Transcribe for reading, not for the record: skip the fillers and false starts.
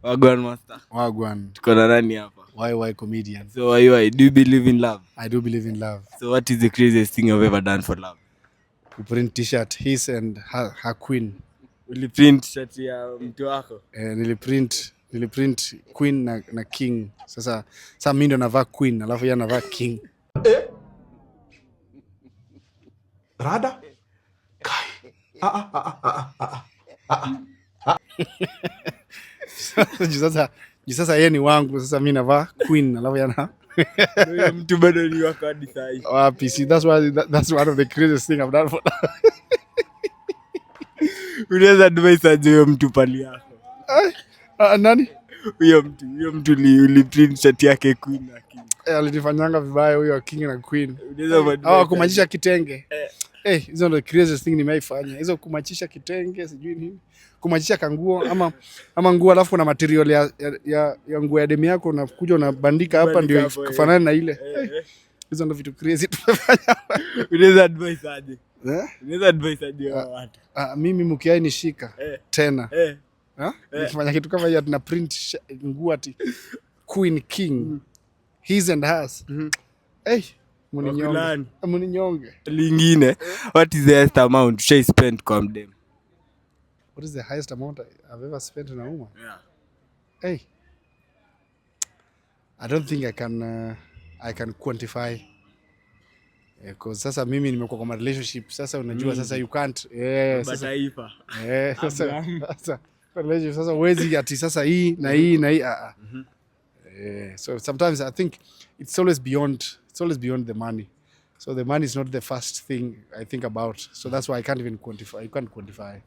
Wagwan master. Wagwan. Tuko na nani hapa? YY comedian. So YY, do you believe in love? I do believe in love. So what is the craziest thing you've ever done for love? We print t-shirt, his and her queen. Uliprint shirt ya mtu wako? Niliprint queen na king. Sasa mimi ndo navaa queen, alafu yeye anavaa king. Rada? Kai. Sasa yeye ni wangu, sasa mimi navaa queen, alafu yana Huyo mtu bado ni wako hadi saa hii. wapi? See, that's one of the craziest thing I've done for Unaweza advise aje huyo mtu pali yako? nani? Huyo mtu uliprint shirt yake queen na king. Alinifanyanga vibaya huyo king na queen. Unaweza kumachisha kitenge. Hizo ndo craziest thing nimeifanya. Hizo kumachisha kitenge, sijui nini. Kumachisha kanguo ama nguo alafu kuna material ya nguo ya demu yako unakuja unabandika hapa ndio kufanana na ile. Hizo ndo vitu crazy tumefanya. Unaweza advise aje? Unaweza advise aje watu? Mimi mkiai nishika tena. Nikifanya kitu kama hiyo tuna print nguo ati queen king his and hers. Muninyonge. Lingine, what is the highest amount you spent kwa mdem? What is the highest amount I've ever spent on a woman? Yeah. I don't think I can quantify. Because sasa mimi nimekuwa kwa relationship, sasa unajua sasa you can't. Bataifa. Sasa relationship sasa uwezi ati sasa hii na hii na hii. So sometimes I think it's always beyond the money. So the money is not the first thing I think about. So that's why I can't even quantify. You can't quantify.